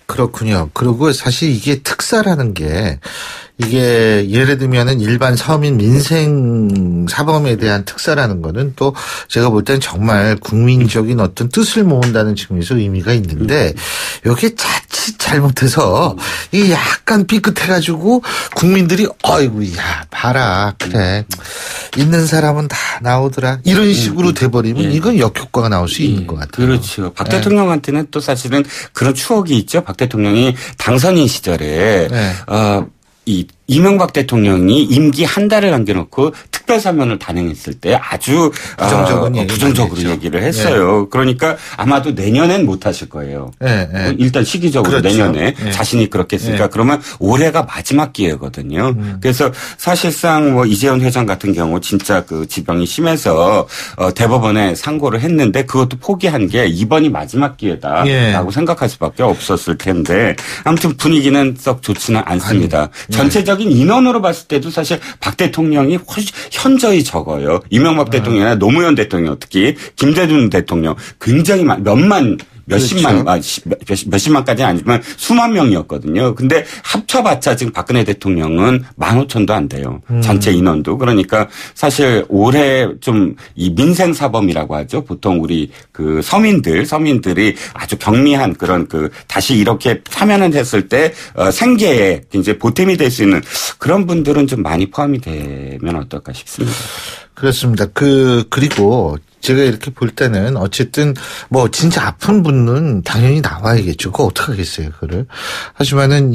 그렇군요. 그리고 사실 이게 특사라는 게 이게 예를 들면은 일반 서민 민생 사범에 대한 특사라는 거는 또 제가 볼 땐 정말 국민적인 어떤 뜻을 모은다는 측면에서 의미가 있는데 여기에 자칫 잘못해서 이게 약간 삐끗해가지고 국민들이 어이구야 봐라 그래 있는 사람은 다 나오더라 이런 식으로 돼버리면 이건 역효과가 나올 수 있는 것 같아요. 그렇죠. 박 대통령한테는 또 사실은 그런 추억이 있죠. 박 대통령이 당선인 시절에 이명박 대통령이 임기 한 달을 남겨놓고 특별사면을 단행했을 때 아주 부정적으로 얘기를 했어요. 네. 그러니까 아마도 내년엔 못 하실 거예요. 네, 네. 일단 시기적으로 그렇죠. 내년에 네. 자신이 그렇게 했으니까 네. 그러면 올해가 마지막 기회거든요. 그래서 사실상 뭐 이재현 회장 같은 경우 진짜 그 지병이 심해서 대법원에 상고를 했는데 그것도 포기한 게 이번이 마지막 기회다라고 예. 생각할 수밖에 없었을 텐데 아무튼 분위기는 썩 좋지는 않습니다. 전체적인 인원으로 봤을 때도 사실 박 대통령이 현저히 적어요. 이명박 대통령이나 노무현 대통령 특히 김대중 대통령 굉장히 몇십만, 그렇죠. 몇십만까지는 아니지만 수만 명이었거든요. 근데 합쳐봤자 지금 박근혜 대통령은 15,000도 안 돼요. 전체 인원도. 그러니까 사실 올해 좀 이 민생사범이라고 하죠. 보통 우리 그 서민들이 아주 경미한 그런 다시 이렇게 사면을 했을 때 생계에 이제 보탬이 될 수 있는 그런 분들은 좀 많이 포함이 되면 어떨까 싶습니다. 그렇습니다. 그리고 제가 이렇게 볼 때는 어쨌든 뭐 진짜 아픈 분은 당연히 나와야겠죠. 그거 어떡하겠어요, 그거를. 하지만은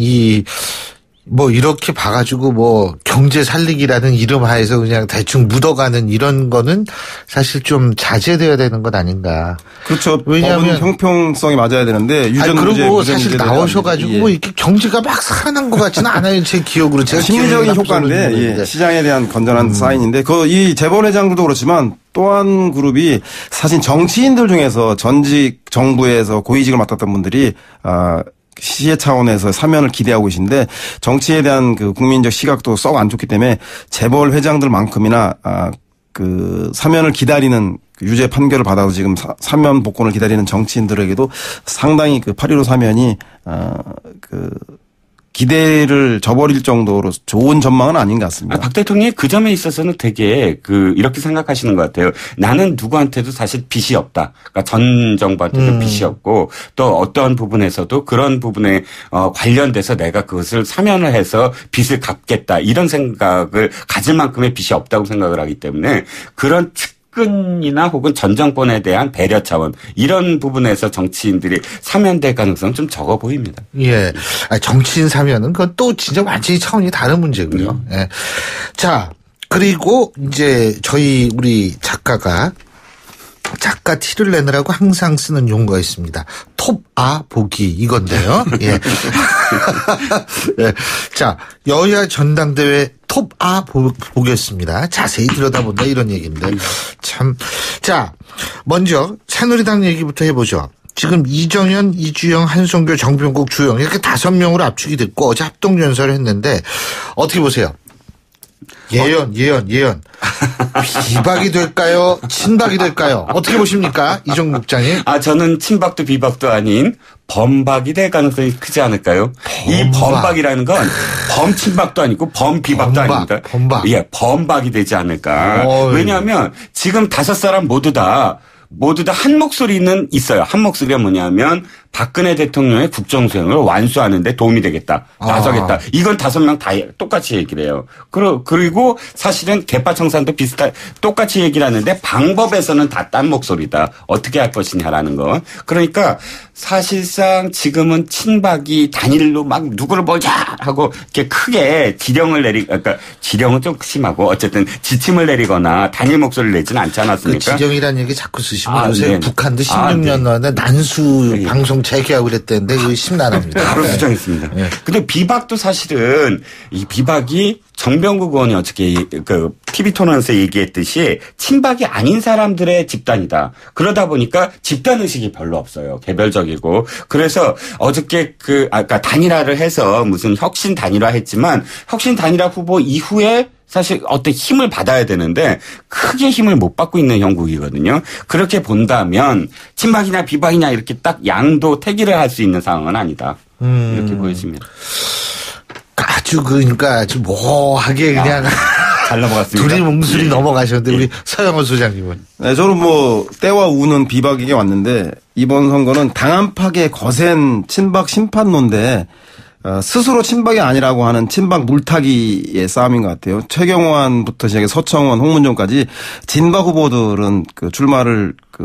뭐 이렇게 봐가지고 뭐 경제 살리기라는 이름 하에서 그냥 대충 묻어가는 이런 거는 사실 좀 자제돼야 되는 것 아닌가. 그렇죠. 왜냐하면 형평성이 맞아야 되는데 그리고 사실 나오셔가지고 뭐 이렇게 경제가 막 살아난 것 같지는 않아요. 제 기억으로 제가 심리적인 효과인데 시장에 대한 건전한 사인인데 이 재벌 회장들도 그렇지만 또 한 그룹이 사실 정치인들 중에서 전직 정부에서 고위직을 맡았던 분들이 시의 차원에서 사면을 기대하고 계신데 정치에 대한 그 국민적 시각도 썩 안 좋기 때문에 재벌 회장들만큼이나 사면을 기다리는 유죄 판결을 받아서 지금 사면 복권을 기다리는 정치인들에게도 상당히 8.15 사면이 기대를 저버릴 정도로 좋은 전망은 아닌 것 같습니다. 박 대통령이 그 점에 있어서는 되게 이렇게 생각하시는 것 같아요. 나는 누구한테도 사실 빚이 없다. 그러니까 전 정부한테도 빚이 없고 또 어떠한 부분에서도 그런 부분에 관련돼서 내가 그것을 사면을 해서 빚을 갚겠다. 이런 생각을 가질 만큼의 빚이 없다고 생각을 하기 때문에 그런 측근이나 혹은 전 정권에 대한 배려 차원 이런 부분에서 정치인들이 사면될 가능성은 좀 적어 보입니다. 예, 정치인 사면은 그건 또 진짜 완전히 차원이 다른 문제고요. 예. 자, 그리고 이제 우리 작가 티를 내느라고 항상 쓰는 용어가 있습니다. 톱아 보기 이건데요. 예. 예. 자, 여야 전당대회 톱아 보겠습니다. 자세히 들여다본다 이런 얘기인데 참. 자, 먼저 새누리당 얘기부터 해보죠. 지금 이정현, 이주영, 한송교, 정병국, 주영 이렇게 5명으로 압축이 됐고 어제 합동연설을 했는데 어떻게 보세요? 예언. 비박이 될까요? 친박이 될까요? 어떻게 보십니까? 이종 국장님. 저는 친박도 비박도 아닌 범박이 될 가능성이 크지 않을까요? 이 범박이라는 건 범친박도 아니고 범비박도 아닙니다. 예, 범박이 되지 않을까. 왜냐하면 지금 5사람 모두 다 한 목소리는 있어요. 한 목소리가 뭐냐면 박근혜 대통령의 국정수행을 완수하는데 도움이 되겠다. 나서겠다. 이건 5명 다 똑같이 얘기를 해요. 그리고 사실은 개파청산도 똑같이 얘기를 하는데 방법에서는 다 딴 목소리다. 어떻게 할 것이냐라는 거. 그러니까 사실상 지금은 친박이 단일로 막 누구를 보자 하고 이렇게 크게 그러니까 지령은 좀 심하고 어쨌든 지침을 내리거나 단일 목소리를 내지는 않지 않았습니까? 지령이라는 얘기 자꾸 쓰시면 요새 네. 북한도 16년 만에 난수 방송 재개하고 그랬대는데 그게 심란합니다. 바로 수정했습니다. 네. 근데 비박도 사실은 이 비박이 정병국 의원이 어저께 TV 토론에서 얘기했듯이 친박이 아닌 사람들의 집단이다. 그러다 보니까 집단 의식이 별로 없어요. 개별적이고. 그래서 어저께 아까 단일화를 해서 무슨 혁신 단일화 했지만 혁신 단일화 후보 이후에 사실 어떤 힘을 받아야 되는데 크게 힘을 못 받고 있는 형국이거든요. 그렇게 본다면 친박이냐 비박이냐 이렇게 딱 양도 택일을 할 수 있는 상황은 아니다. 이렇게 보여집니다. 그러니까 아주 모호하게 그냥 잘 넘어갔습니다. 둘이 뭉술이 넘어가셨는데 우리 서영원 소장님은. 네, 저는 때와 우는 비박에게 왔는데 이번 선거는 당한파계 거센 친박 심판론대 스스로 친박이 아니라고 하는 친박 물타기의 싸움인 것 같아요. 최경환부터 시작해 서청원, 홍문종까지 진박 후보들은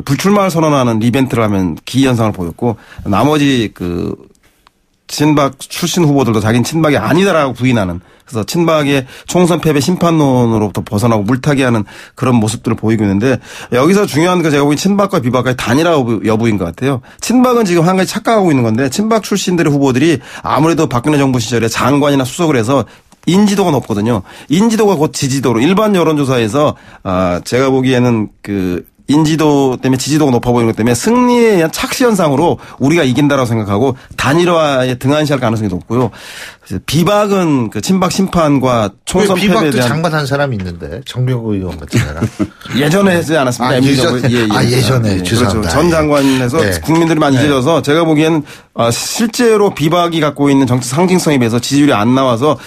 불출마를 선언하는 이벤트를 하면 기이현상을 보였고 나머지 친박 출신 후보들도 자기는 친박이 아니다라고 부인하는 그래서 친박의 총선 패배 심판론으로부터 벗어나고 물타기하는 그런 모습들을 보이고 있는데 여기서 중요한 거 제가 보기엔 친박과 비박과의 단일화 여부인 것 같아요. 친박은 지금 한 가지 착각하고 있는 건데 친박 출신들의 후보들이 아무래도 박근혜 정부 시절에 장관이나 수석을 해서 인지도가 높거든요. 인지도가 곧 지지도로 일반 여론조사에서 제가 보기에는 그 인지도 때문에 지지도가 높아 보이는 것 때문에 승리에 의한 착시 현상으로 우리가 이긴다라고 생각하고 단일화에 등한시할 가능성이 높고요. 비박은 그 친박 심판과 총선 패배에 대한 비박도 장관한 사람이 있는데 정병국 의원 같은 사람 예전에 하지 않았습니다. 예전에 그렇죠. 전 장관에서 네. 국민들이 많이 잊어져서 제가 보기에는 실제로 비박이 갖고 있는 정치 상징성에 비해서 지지율이 안 나와서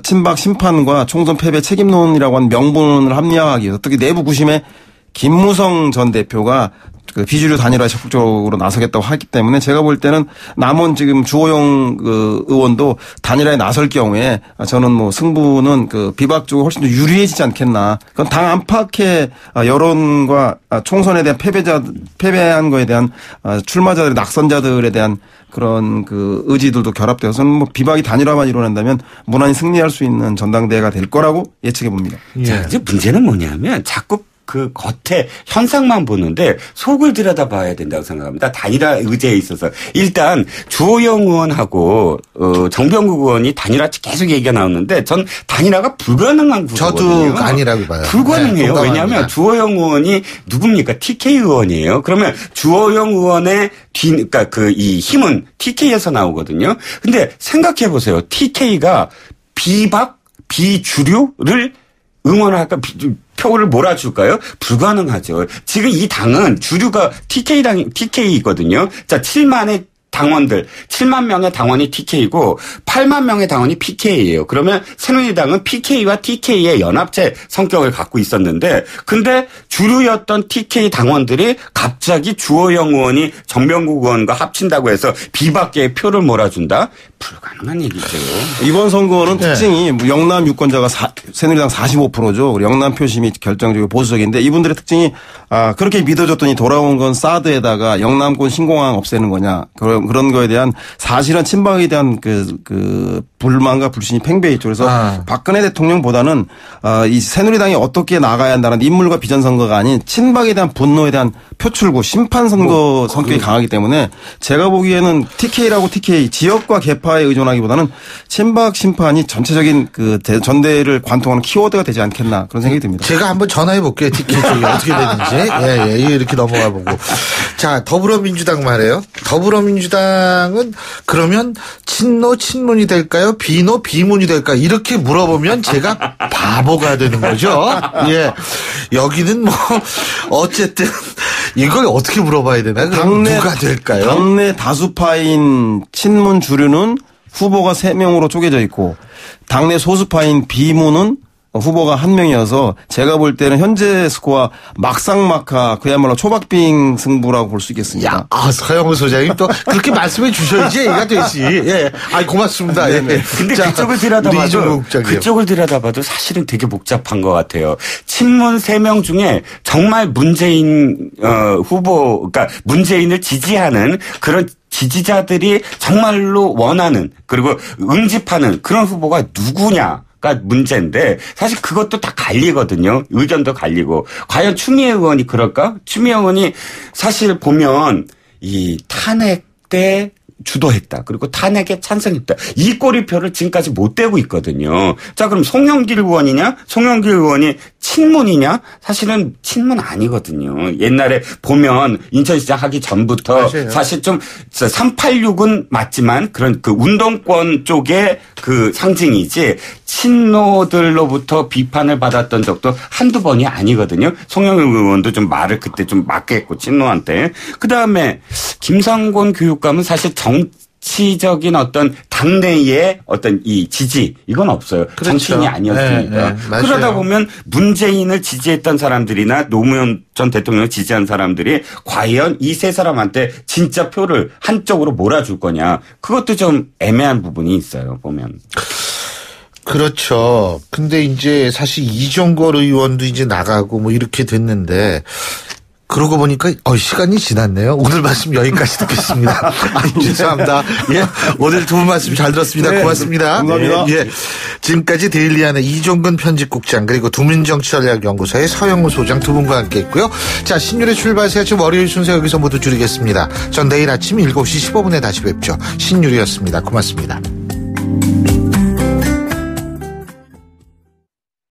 친박 심판과 총선 패배 책임론이라고 하는 명분을 합리화하기 위해서 특히 내부 구심에 김무성 전 대표가 그 비주류 단일화에 적극적으로 나서겠다고 하기 때문에 제가 볼 때는 남은 지금 주호영 그 의원도 단일화에 나설 경우에 저는 뭐 승부는 그 비박 쪽이 훨씬 더 유리해지지 않겠나. 그건 당 안팎의 여론과 총선에 대한 패배한 거에 대한 출마자들의 낙선자들에 대한 그런 그 의지들도 결합되어서는 뭐 비박이 단일화만 이루어낸다면 무난히 승리할 수 있는 전당대회가 될 거라고 예측해 봅니다. 자, 이제 문제는 뭐냐면 자꾸 그 겉에 현상만 보는데 속을 들여다봐야 된다고 생각합니다. 단일화 의제에 있어서 일단 주호영 의원하고 정병국 의원이 단일화 계속 얘기가 나오는데 전 단일화가 불가능한 구조거든요. 저도 아니라고 봐요. 불가능해요. 네, 왜냐하면 주호영 의원이 누굽니까? TK 의원이에요. 그러면 주호영 의원의 그러니까 그 이 힘은 TK에서 나오거든요. 근데 생각해 보세요. TK가 비박 비주류를 응원할까? 표를 몰아줄까요? 불가능하죠. 지금 이 당은 주류가 TK이거든요. 자, 7만의 당원들, 7만 명의 당원이 TK고 8만 명의 당원이 PK예요. 그러면 새누리당은 PK와 TK의 연합체 성격을 갖고 있었는데 근데 주류였던 TK 당원들이 갑자기 주호영 의원이 정병국 의원과 합친다고 해서 비박계의 표를 몰아준다? 불가능한 얘기죠. 이번 선거는 특징이 영남 유권자가 새누리당 45%죠. 영남 표심이 결정적이고 보수적인데 이분들의 특징이 그렇게 믿어줬더니 돌아온 건 사드에다가 영남권 신공항 없애는 거냐. 그런 거에 대한 사실은 친박에 대한 그 불만과 불신이 팽배해 있죠. 그래서 박근혜 대통령보다는 이 새누리당이 어떻게 나가야 한다는 인물과 비전 선거가 아닌 친박에 대한 분노에 대한 표출구 심판 선거 성격이 강하기 때문에 제가 보기에는 TK라고 TK 지역과 계파에 의존하기보다는 친박 심판이 전체적인 그 전대를 관통하는 키워드가 되지 않겠나 그런 생각이 듭니다. 제가 한번 전화해 볼게요. TK 쪽이 어떻게 되는지. 이렇게 넘어가 보고. 자, 더불어민주당 말이에요. 더불어민주당은 그러면 친노 친문이 될까요? 비노 비문이 될까요? 이렇게 물어보면 제가 바보가 되는 거죠. 예. 여기는 뭐 어쨌든 이걸 어떻게 물어봐야 되나? 그럼 누가 될까요? 당내 다수파인 친문 주류는 후보가 3명으로 쪼개져 있고 당내 소수파인 비문은 후보가 1명이어서 제가 볼 때는 현재 스코어 막상막하 그야말로 초박빙 승부라고 볼 수 있겠습니다. 서영우 소장님 또 그렇게 말씀해 주셔야지 얘기가 되지. 예. 고맙습니다. 예. 근데 그쪽을 들여다봐도 사실은 되게 복잡한 것 같아요. 친문 3명 중에 정말 문재인 후보, 그러니까 문재인을 지지하는 그런 지지자들이 정말로 원하는 그리고 응집하는 그런 후보가 누구냐. 가 문제인데 사실 그것도 다 갈리거든요. 의견도 갈리고 과연 추미애 의원이 그럴까? 추미애 의원이 사실 보면 이 탄핵 때 주도했다. 그리고 탄핵에 찬성했다. 이 꼬리표를 지금까지 못 대고 있거든요. 자, 그럼 송영길 의원이냐? 송영길 의원이 친문이냐? 사실은 친문 아니거든요. 옛날에 보면 인천시장 하기 전부터 맞아요. 사실 좀 386은 맞지만 그런 그 운동권 쪽의 그 상징이지 친노들로부터 비판을 받았던 적도 한두 번이 아니거든요. 송영길 의원도 좀 말을 그때 좀 맞게 했고 친노한테. 그다음에 김상곤 교육감은 사실 정치적인 어떤 당내의 어떤 이 지지 이건 없어요. 그렇죠. 정치인이 아니었으니까. 그러다 보면 문재인을 지지했던 사람들이나 노무현 전 대통령을 지지한 사람들이 과연 이 세 사람한테 진짜 표를 한쪽으로 몰아줄 거냐. 그것도 좀 애매한 부분이 있어요. 보면. 그렇죠. 근데 이제 사실 이종걸 의원도 이제 나가고 뭐 이렇게 됐는데 그러고 보니까 시간이 지났네요. 오늘 말씀 여기까지 듣겠습니다. 죄송합니다. 예, 오늘 두 분 말씀 잘 들었습니다. 네, 고맙습니다. 감사합니다. 예, 지금까지 데일리안의 이종근 편집국장 그리고 두민정치전략연구소의 서영우 소장 두 분과 함께했고요. 자, 신율의 출발새 아침 월요일 순서 여기서 모두 줄이겠습니다. 전 내일 아침 7시 15분에 다시 뵙죠. 신율이었습니다. 고맙습니다.